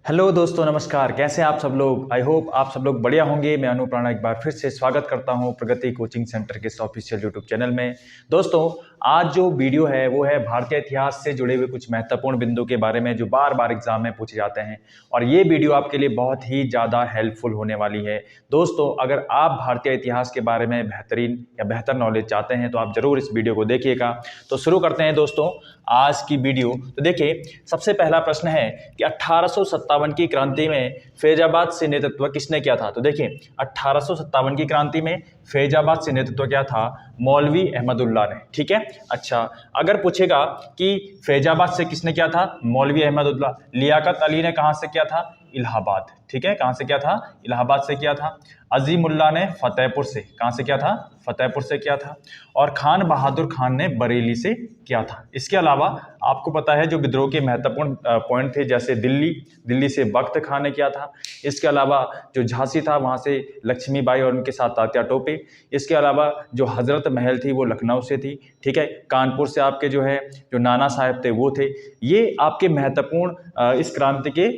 Hello दोस्तों, नमस्कार। कैसे हैं आप सब लोग? आई होप आप सब लोग बढ़िया होंगे। मैं अनूप राणा एक बार फिर से स्वागत करता हूं प्रगति कोचिंग सेंटर के इस ऑफिशियल यूट्यूब चैनल में। दोस्तों, आज जो वीडियो है वो है भारतीय इतिहास से जुड़े हुए कुछ महत्वपूर्ण बिंदु के बारे में जो बार बार एग्जाम में पूछे जाते हैं, और ये वीडियो आपके लिए बहुत ही ज़्यादा हेल्पफुल होने वाली है। दोस्तों, अगर आप भारतीय इतिहास के बारे में बेहतरीन या बेहतर नॉलेज चाहते हैं तो आप जरूर इस वीडियो को देखिएगा। तो शुरू करते हैं दोस्तों आज की वीडियो। तो देखिए, सबसे पहला प्रश्न है कि 1857 की क्रांति में फैजाबाद से नेतृत्व किसने किया था? तो देखिए, 1857 की क्रांति में फैजाबाद से नेतृत्व क्या था? मौलवी अहमदुल्लाह ने। ठीक है। अच्छा, अगर पूछेगा कि फैजाबाद से किसने किया था? मौलवी अहमदुल्लाह। लियाकत अली ने कहां से किया था? इलाहाबाद। ठीक है, कहां से किया था? इलाहाबाद से किया था। अजीमुल्लाह ने फतेहपुर से, कहां से किया था? फतेहपुर से किया था। और खान बहादुर खान ने बरेली से किया था। इसके अलावा आपको पता है जो विद्रोह के महत्वपूर्ण पॉइंट थे, जैसे दिल्ली से बख्त खान ने किया था। इसके अलावा जो झांसी था वहां से लक्ष्मीबाई और उनके साथ तात्या टोपे। इसके अलावा जो हजरत महल थी वो लखनऊ से थी। ठीक है, कानपुर से आपके जो है जो नाना साहब थे वो थे। ये आपके महत्वपूर्ण इस क्रांति के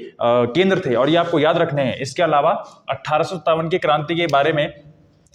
केंद्र थे और ये आपको याद रखने हैं। इसके अलावा 1857 की क्रांति के बारे में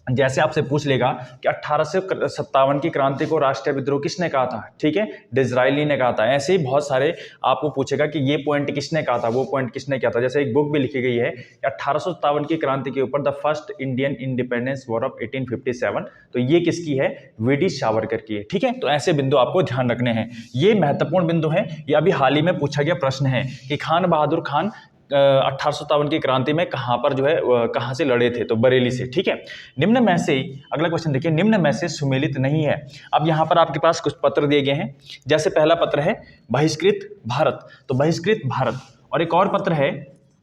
जैसे आपसे पूछ लेगा कि 1857 की क्रांति को राष्ट्रीय विद्रोह किसने कहा था? ठीक है, डिज़रायली ने कहा था। ऐसे ही बहुत सारे आपको पूछेगा कि ये पॉइंट किसने कहा था, वो पॉइंट किसने किया था। जैसे एक बुक भी लिखी गई है 1857 की क्रांति के ऊपर, the first Indian independence war of 1857। तो ये किसकी है? वीडी सावरकर की है। ठीक है, तो ऐसे बिंदु आपको ध्यान रखने हैं। ये महत्वपूर्ण बिंदु है। ये अभी हाल ही में पूछा गया प्रश्न है कि खान बहादुर खान 1857 की क्रांति में कहां पर जो है कहां से लड़े थे? तो बरेली से। ठीक है। निम्न में से, अगला क्वेश्चन देखिए, निम्न में से सुमेलित नहीं है। अब यहां पर आपके पास कुछ पत्र दिए गए हैं। जैसे पहला पत्र है बहिष्कृत भारत, तो बहिष्कृत भारत। और एक और पत्र है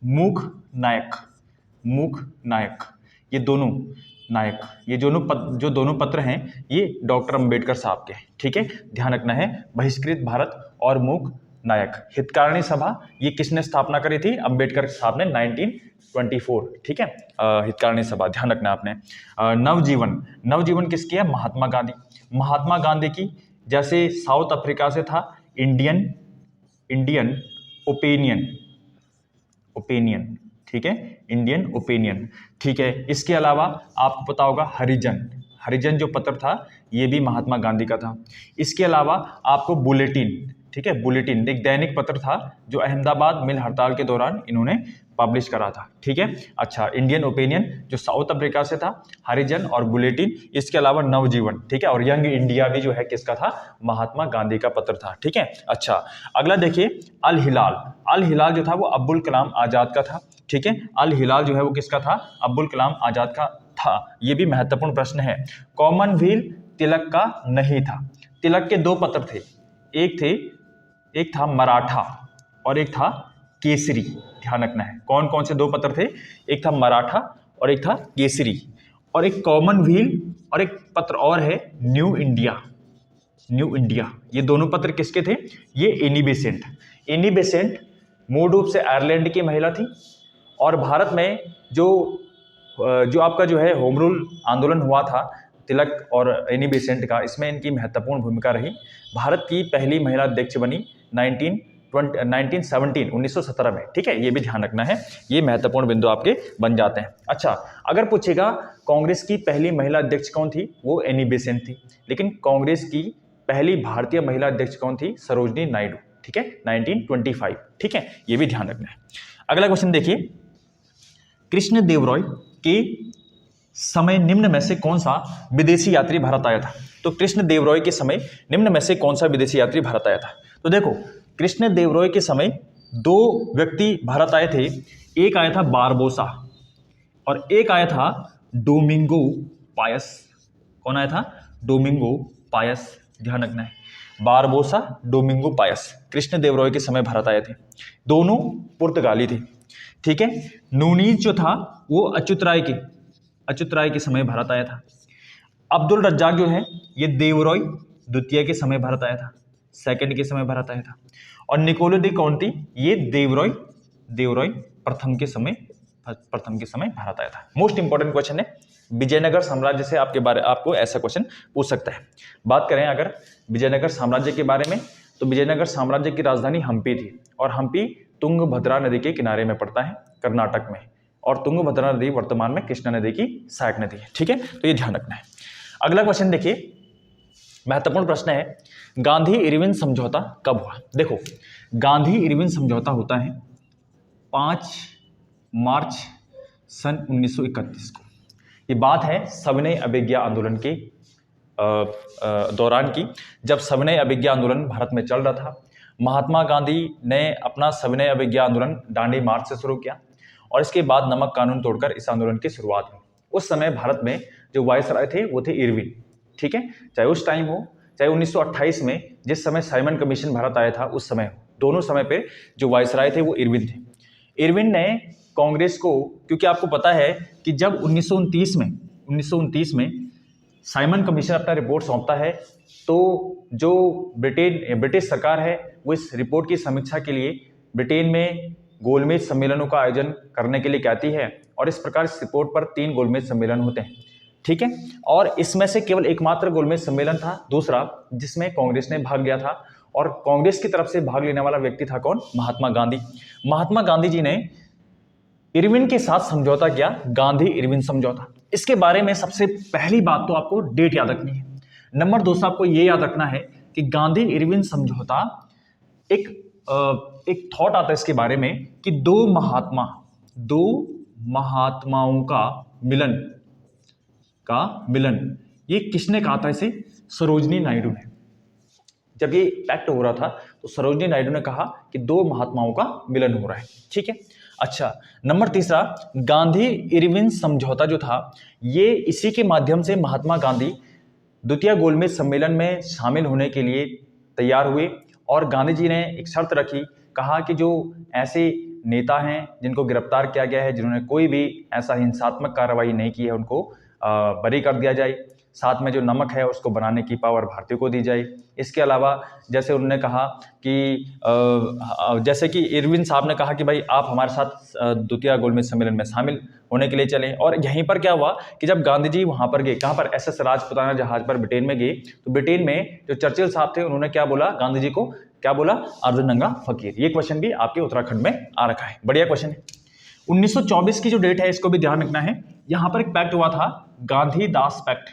मूक नायक। मूक नायक, ये दोनों नायक, ये जो दोनों पत्र हैं ये डॉक्टर अंबेडकर साहब के। ठीक है, ध्यान रखना है। बहिष्कृत भारत और मूक नायक। हितकारिणी सभा, ये किसने स्थापना करी थी? अंबेडकर साहब ने 1924। ठीक है, हितकारिणी सभा, ध्यान रखना आपने। नवजीवन, नवजीवन किसकी है? महात्मा गांधी। महात्मा गांधी की। जैसे साउथ अफ्रीका से था इंडियन ओपिनियन। ओपिनियन, ठीक है, इंडियन ओपिनियन। ठीक है, इसके अलावा आपको पता होगा हरिजन। हरिजन जो पत्र था ये भी महात्मा गांधी का था। इसके अलावा आपको बुलेटिन, ठीक है, बुलेटिन एक दैनिक पत्र था जो अहमदाबाद मिल हड़ताल के दौरान इन्होंने पब्लिश करा था। ठीक है। अच्छा, इंडियन ओपिनियन जो साउथ अफ्रीका से था, हरिजन और बुलेटिन। इसके अलावा नवजीवन, ठीक है, और यंग इंडिया भी जो है किसका था? महात्मा गांधी का पत्र था। ठीक है। अच्छा, अगला देखिए अल हिलाल। अल हिलाल जो था वो अब्दुल कलाम आजाद का था। ठीक है, अल हिलाल जो है वो किसका था? अब्दुल कलाम आजाद का था। ये भी महत्वपूर्ण प्रश्न है। कॉमनवेल्थ तिलक का नहीं था। तिलक के दो पत्र थे, एक था मराठा और एक था केसरी। ध्यान रखना है कौन कौन से दो पत्र थे? एक था मराठा और एक था केसरी। और एक कॉमनवेल्थ और एक पत्र और है न्यू इंडिया। न्यू इंडिया, ये दोनों पत्र किसके थे? ये एनी बेसेंट। एनी बेसेंट मूल रूप से आयरलैंड की महिला थी और भारत में जो आपका जो है होम रूल आंदोलन हुआ था तिलक और एनी बेसेंट का, इसमें इनकी महत्वपूर्ण भूमिका रही। भारत की पहली महिला अध्यक्ष बनी 1917 में। ठीक है, ये भी ध्यान रखना है। ये महत्वपूर्ण बिंदु आपके बन जाते हैं। अच्छा, अगर पूछेगा कांग्रेस की पहली महिला अध्यक्ष कौन थी? वो एनी बेसेंट थी। लेकिन कांग्रेस की पहली भारतीय महिला अध्यक्ष कौन थी? सरोजनी नायडू। ठीक है, 1925। ठीक है, ये भी ध्यान रखना है। अगला क्वेश्चन देखिए, कृष्ण देव रॉय के समय निम्न में से कौन सा विदेशी यात्री भारत आया था? तो कृष्ण देव रॉय के समय निम्न में से कौन सा विदेशी यात्री भारत आया था? तो देखो, कृष्ण देव रॉय के समय दो व्यक्ति भारत आए थे। एक आया था बारबोसा और एक आया था डोमिंगो पायस। कौन आया था? Domingo Paes. ध्यान रखना है, बारबोसा, डोमिंगो पायस कृष्ण देव रॉय के समय भारत आए थे। दोनों पुर्तगाली थे। ठीक है। नूनीज जो था वो अच्युत राय के समय भारत आया था। अब्दुल रज्जाक जो है ये देवरॉय द्वितीय के समय भारत आया था, सेकंड के समय भारत आया था। और निकोलो डी कॉन्टी ये देवरॉय प्रथम के समय भारत आया था। मोस्ट इंपॉर्टेंट क्वेश्चन है, विजयनगर साम्राज्य से आपको ऐसा क्वेश्चन पूछ सकता है। बात करें अगर विजयनगर साम्राज्य के बारे में, तो विजयनगर साम्राज्य की राजधानी हम्पी थी और हम्पी तुंगभद्रा नदी के किनारे में पड़ता है, कर्नाटक में, और तुंगभद्रा नदी वर्तमान में कृष्णा नदी की सहायक नदी है। ठीक है, तो ये ध्यान रखना है। अगला क्वेश्चन देखिए, महत्वपूर्ण प्रश्न है, गांधी इरविन समझौता कब हुआ? देखो, गांधी इरविन समझौता होता है 5 मार्च सन 1931 को। ये बात है सविनय अवज्ञा आंदोलन के दौरान की, जब सविनय अवज्ञा आंदोलन भारत में चल रहा था। महात्मा गांधी ने अपना सविनय अवज्ञा आंदोलन दांडी मार्च से शुरू किया और इसके बाद नमक कानून तोड़कर इस आंदोलन की शुरुआत हुई। उस समय भारत में जो वायसराय थे वो थे इरविन। ठीक है, चाहे उस टाइम हो, चाहे 1928 में जिस समय साइमन कमीशन भारत आया था उस समय हो, दोनों समय पे जो वायसराय थे वो इरविन थे। इरविन ने कांग्रेस को, क्योंकि आपको पता है कि जब 1929 में साइमन कमीशन अपना रिपोर्ट सौंपता है तो जो ब्रिटिश सरकार है वो इस रिपोर्ट की समीक्षा के लिए ब्रिटेन में गोलमेज सम्मेलनों का आयोजन करने के लिए कहती है, और इस प्रकार इस रिपोर्ट पर 3 गोलमेज सम्मेलन होते हैं। ठीक है, और इसमें से केवल एकमात्र गोलमेज सम्मेलन था दूसरा जिसमें कांग्रेस ने भाग लिया था, और कांग्रेस की तरफ से भाग लेने वाला व्यक्ति था कौन? महात्मा गांधी। महात्मा गांधी जी ने इरविन के साथ समझौता किया, गांधी इरविन समझौता। इसके बारे में सबसे पहली बात तो आपको डेट याद रखनी है। नंबर 2 आपको यह याद रखना है कि गांधी इरविन समझौता एक थॉट आता है इसके बारे में कि दो महात्माओं का मिलन, ये किसने कहा था? इसे सरोजनी नायडू ने। जब ये पैक्ट हो रहा था तो सरोजनी नायडू ने कहा कि 2 महात्माओं का मिलन हो रहा है। ठीक है, अच्छा, नंबर 3 गांधी इरविन समझौता जो था ये इसी के माध्यम से महात्मा गांधी द्वितीय गोलमेज सम्मेलन में शामिल होने के लिए तैयार हुए, और गांधी जी ने एक शर्त रखी, कहा कि जो ऐसे नेता हैं जिनको गिरफ्तार किया गया है, जिन्होंने कोई भी ऐसा हिंसात्मक कार्रवाई नहीं की है, उनको बरी कर दिया जाए। साथ में जो नमक है उसको बनाने की पावर भारतीयों को दी जाए। इसके अलावा जैसे उन्होंने कहा कि जैसे कि इरविन साहब ने कहा कि भाई आप हमारे साथ द्वितीय गोलमेज सम्मेलन में शामिल होने के लिए चलें। और यहीं पर क्या हुआ कि जब गांधी जी वहां पर गए, कहाँ पर? SS राजपुताना जहाज पर ब्रिटेन में गए, तो ब्रिटेन में जो चर्चिल साहब थे उन्होंने क्या बोला? गांधी जी को क्या बोला? अर्धनंगा फकीर। ये क्वेश्चन भी आपके उत्तराखंड में आ रखा है, बढ़िया क्वेश्चन है। 1924 की जो डेट है इसको भी ध्यान रखना है। यहां पर एक पैक्ट हुआ था, गांधी दास पैक्ट।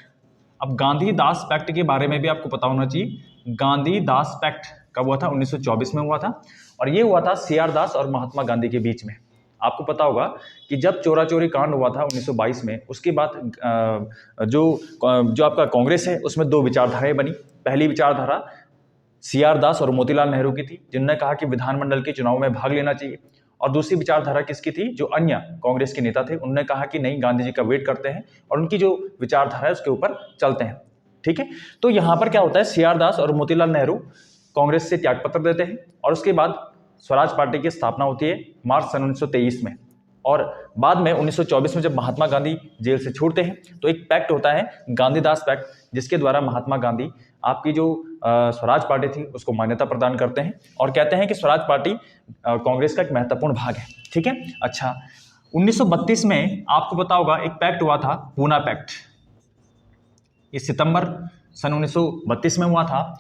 अब गांधी दास पैक्ट के बारे में भी आपको पता होना चाहिए। गांधी दास पैक्ट कब हुआ था? 1924 में हुआ था, और ये हुआ था CR दास और महात्मा गांधी के बीच में। आपको पता होगा कि जब चोरा चोरी कांड हुआ था 1922 में, उसके बाद जो आपका कांग्रेस है उसमें 2 विचारधाराएं बनी। पहली विचारधारा CR दास और मोतीलाल नेहरू की थी, जिन्होंने कहा कि विधानमंडल के चुनाव में भाग लेना चाहिए। और दूसरी विचारधारा किसकी थी? जो अन्य कांग्रेस के नेता थे उन्होंने कहा कि नहीं, गांधी जी का वेट करते हैं और उनकी जो विचारधारा है उसके ऊपर चलते हैं। ठीक है, तो यहां पर क्या होता है, CR दास और मोतीलाल नेहरू कांग्रेस से त्यागपत्र देते हैं, और उसके बाद स्वराज पार्टी की स्थापना होती है मार्च सन 1923 में। और बाद में 1924 में जब महात्मा गांधी जेल से छूटते हैं तो एक पैक्ट होता है, गांधीदास पैक्ट, जिसके द्वारा महात्मा गांधी आपकी जो स्वराज पार्टी थी उसको मान्यता प्रदान करते हैं और कहते हैं कि स्वराज पार्टी कांग्रेस का एक महत्वपूर्ण भाग है। ठीक है, अच्छा, 1932 में आपको पता होगा एक पैक्ट हुआ था, पूना पैक्ट। इस सितंबर सन 1932 में हुआ था,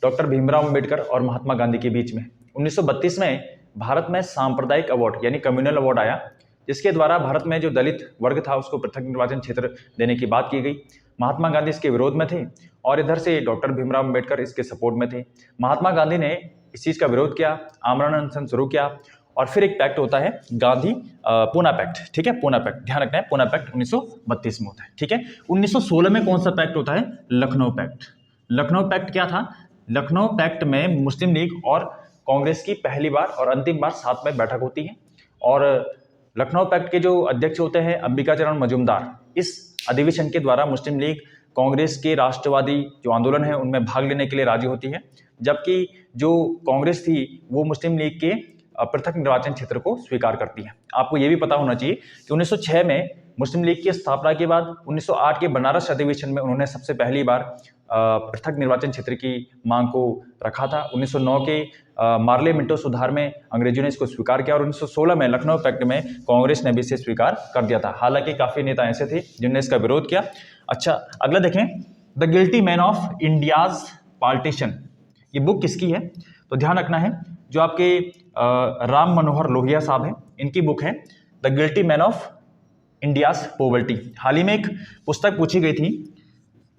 डॉक्टर भीमराव अंबेडकर और महात्मा गांधी के बीच में। 1932 में भारत में सांप्रदायिक अवार्ड यानी कम्युनल अवार्ड आया, जिसके द्वारा भारत में जो दलित वर्ग था उसको पृथक निर्वाचन क्षेत्र देने की बात की गई। महात्मा गांधी इसके विरोध में थे और इधर से डॉक्टर भीमराव अंबेडकर इसके सपोर्ट में थे। महात्मा गांधी ने इस चीज़ का विरोध किया, आमरण अनशन शुरू किया, और फिर एक पैक्ट होता है गांधी पूना पैक्ट। ठीक है, पूना पैक्ट ध्यान रखना है, पूना पैक्ट 1932 में होता है। ठीक है, 1916 में कौन सा पैक्ट होता है? लखनऊ पैक्ट। लखनऊ पैक्ट क्या था? लखनऊ पैक्ट में मुस्लिम लीग और कांग्रेस की पहली बार और अंतिम बार साथ में बैठक होती है, और लखनऊ पैक्ट के जो अध्यक्ष होते हैं अंबिका चरण मजूमदार, इस अधिवेशन के द्वारा मुस्लिम लीग कांग्रेस के राष्ट्रवादी जो आंदोलन है उनमें भाग लेने के लिए राजी होती है, जबकि जो कांग्रेस थी वो मुस्लिम लीग के पृथक निर्वाचन क्षेत्र को स्वीकार करती है। आपको यह भी पता होना चाहिए कि 1906 में मुस्लिम लीग की स्थापना के बाद 1908 के बनारस अधिवेशन में उन्होंने सबसे पहली बार पृथक निर्वाचन क्षेत्र की मांग को रखा था। 1909 के मार्ले मिंटो सुधार में अंग्रेजों ने इसको स्वीकार किया, और 1916 में लखनऊ पैक्ट में कांग्रेस ने भी इसे स्वीकार कर दिया था। हालांकि काफी नेता ऐसे थे जिन्होंने इसका विरोध किया। अच्छा, अगला देखें, the guilty man of India's partition. ये बुक किसकी है? तो ध्यान रखना है, जो आपके राम मनोहर लोहिया साहब हैं, इनकी बुक है the guilty man of India's poverty. हाल ही में एक पुस्तक पूछी गई थी,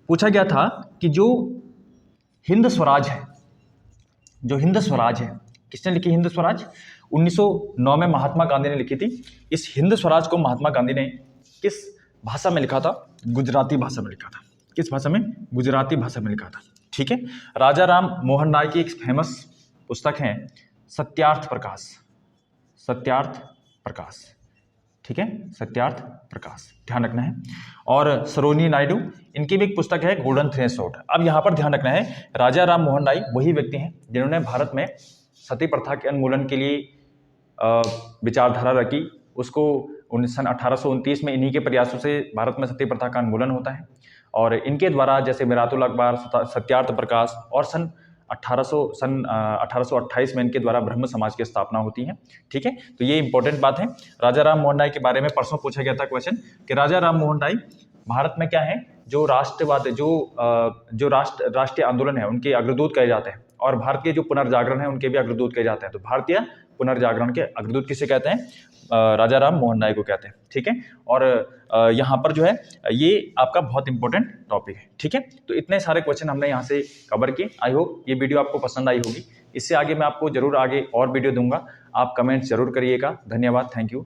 पूछा गया था कि जो हिंद स्वराज है, जो हिंद स्वराज है, किसने लिखी हिंद स्वराज? 1909 में महात्मा गांधी ने लिखी थी। इस हिंद स्वराज को महात्मा गांधी ने किस भाषा में लिखा था? गुजराती भाषा में लिखा था। किस भाषा में? गुजराती भाषा में लिखा था। ठीक है। राजा राम मोहन राय की एक फेमस पुस्तक है सत्यार्थ प्रकाश। सत्यार्थ प्रकाश, ठीक है, सत्यार्थ प्रकाश, ध्यान रखना है। और सरोजिनी नायडू, इनकी भी एक पुस्तक है गोल्डन थ्रेशोल्ड। अब यहाँ पर ध्यान रखना है, राजा राम मोहन राय वही व्यक्ति हैं जिन्होंने भारत में सती प्रथा के उन्मूलन के लिए विचारधारा रखी। उसको सन 1829 में इन्हीं के प्रयासों से भारत में सती प्रथा का उन्मूलन होता है। और इनके द्वारा जैसे मिरातुल अखबार, सत्यार्थ प्रकाश और सन 1828 में इनके द्वारा ब्रह्म समाज की स्थापना होती है। ठीक है, तो ये इंपॉर्टेंट बात है। राजा राम मोहन राय के बारे में परसों पूछा गया था क्वेश्चन कि राजा राम मोहन राय भारत में क्या है, जो राष्ट्रवाद, जो राष्ट्रीय आंदोलन है उनके अग्रदूत कहे जाते हैं, और भारतीय जो पुनर्जागरण है उनके भी अग्रदूत कहे जाते हैं। तो भारतीय पुनर्जागरण के अग्रदूत किसे कहते हैं? राजा राम मोहन राय को कहते हैं। ठीक है, और यहाँ पर जो है ये आपका बहुत इंपॉर्टेंट टॉपिक है। ठीक है, तो इतने सारे क्वेश्चन हमने यहाँ से कवर किए। आई होप ये वीडियो आपको पसंद आई होगी। इससे आगे मैं आपको जरूर आगे और वीडियो दूंगा, आप कमेंट्स जरूर करिएगा। धन्यवाद, थैंक यू।